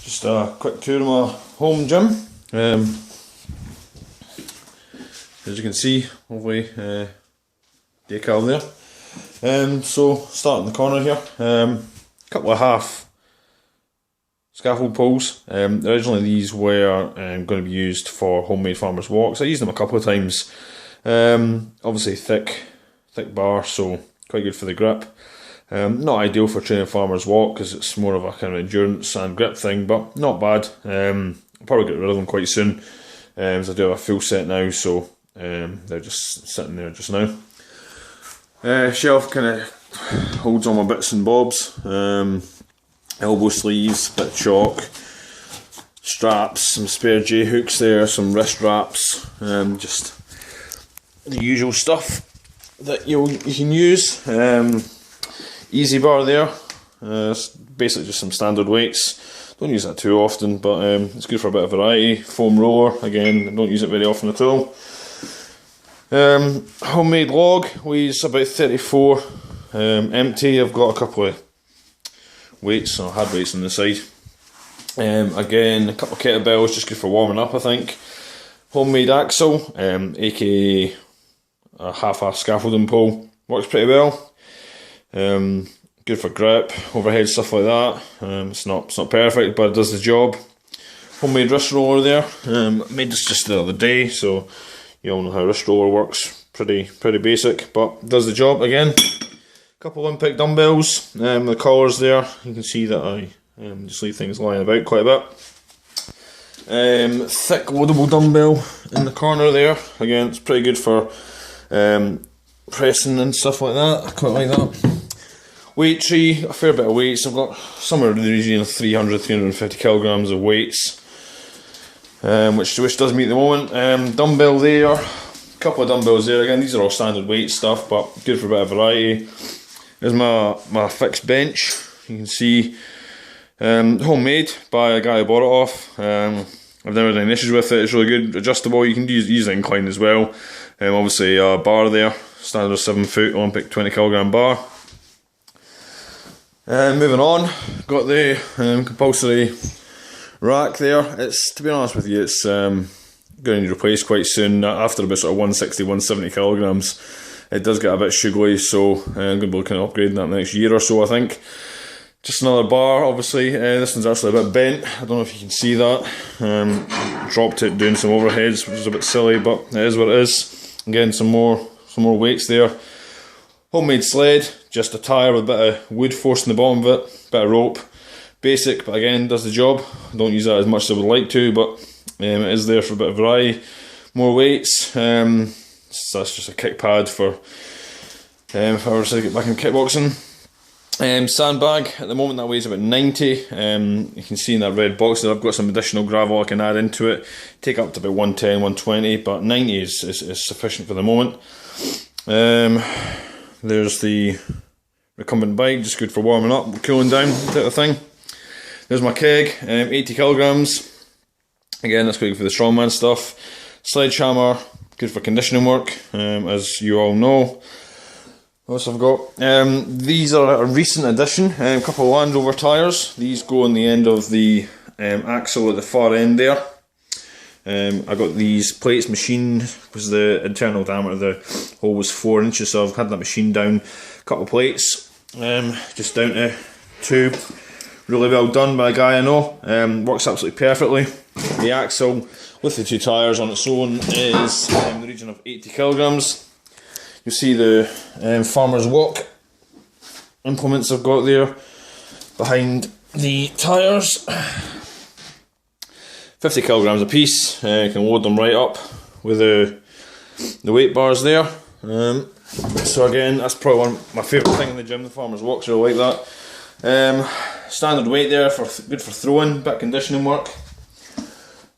Just a quick tour of my home gym. As you can see, lovely decal there. So start in the corner here. Couple of half scaffold poles. Originally these were going to be used for homemade farmers walks. I used them a couple of times. Obviously thick bar, so quite good for the grip. Not ideal for training farmers walk because it's more of a kind of endurance and grip thing, but not bad. I'll probably get rid of them quite soon, as I do have a full set now, so they're just sitting there just now. Shelf kind of holds all my bits and bobs. Elbow sleeves, bit of chalk, straps, some spare J-hooks there, some wrist wraps, just the usual stuff that you can use. Easy bar there, it's basically just some standard weights. Don't use that too often, but it's good for a bit of variety. Foam roller, again, I don't use it very often at all. Homemade log weighs about 34, empty. I've got a couple of weights, or hard weights on the side. Again, a couple of kettlebells, just good for warming up, I think. Homemade axle, aka a half-ass scaffolding pole, works pretty well. Good for grip, overhead, stuff like that. It's not perfect, but it does the job. Homemade wrist roller there. Made this just the other day, so you all know how wrist roller works. Pretty basic, but does the job again. Couple Olympic dumbbells. The collars there. You can see that I just leave things lying about quite a bit. Thick loadable dumbbell in the corner there. Again, it's pretty good for pressing and stuff like that. I quite like that. Weight tree, a fair bit of weights. I've got somewhere in the region of 300-350 kilograms of weights, which does me at the moment. Dumbbell there, a couple of dumbbells there. Again, these are all standard weight stuff, but good for a bit of variety. There's my fixed bench. You can see homemade by a guy who bought it off. I've never had any issues with it. It's really good, adjustable. You can use the incline as well. Obviously a bar there, standard 7-foot Olympic 20 kilogram bar. Moving on, got the compulsory rack there. It's, to be honest with you, it's going to need replaced quite soon. After about sort of 160-170 kilograms, it does get a bit sugary, so I'm going to be looking at upgrading that in the next year or so, I think. Just another bar, obviously. This one's actually a bit bent. I don't know if you can see that. Dropped it doing some overheads, which is a bit silly, but it is what it is. Again, some more weights there. Homemade sled, just a tyre with a bit of wood forcing the bottom of it, bit of rope. Basic, but again, does the job. I don't use that as much as I would like to, but it is there for a bit of variety. More weights. So that's just a kick pad for if I were to get back in kickboxing. Sandbag, at the moment that weighs about 90. You can see in that red box that I've got some additional gravel I can add into it. Take up to about 110, 120, but 90 is sufficient for the moment. There's the recumbent bike, just good for warming up, cooling down, type of thing. There's my keg, 80 kilograms. Again, that's good for the strongman stuff. Sledgehammer, good for conditioning work, as you all know. What else I've got? These are a recent addition, a couple of Land Rover tyres. These go on the end of the axle at the far end there. I got these plates machined because the internal diameter of the hole was 4 inches, so I've had that machined down. A couple of plates, just down to 2. Really well done by a guy I know. Works absolutely perfectly. The axle with the 2 tyres on its own is in the region of 80 kilograms. You see the farmer's walk implements I've got there behind the tyres. 50 kilograms a piece. You can load them right up with the weight bars there. So again, that's probably one of my favourite thing in the gym. The farmer's walks are like that. Standard weight there, good for throwing, bit of conditioning work.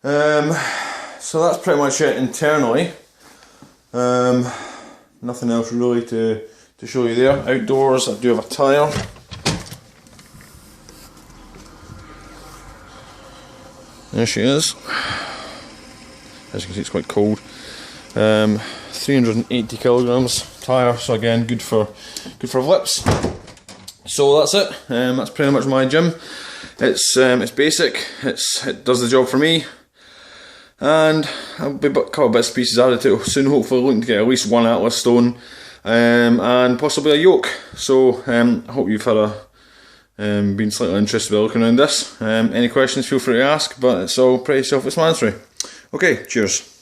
So that's pretty much it internally. Nothing else really to show you there. Outdoors, I do have a tyre. There she is. As you can see, it's quite cold. 380 kilograms tyre, so again, good for flips. So that's it. That's pretty much my gym. It's basic. It does the job for me. And I'll be a couple of bits and pieces added to it soon, hopefully looking to get at least one Atlas stone, and possibly a yoke. So I hope you've had been slightly interested by looking around this. Any questions, feel free to ask, but it's all pretty self-explanatory. Okay, cheers.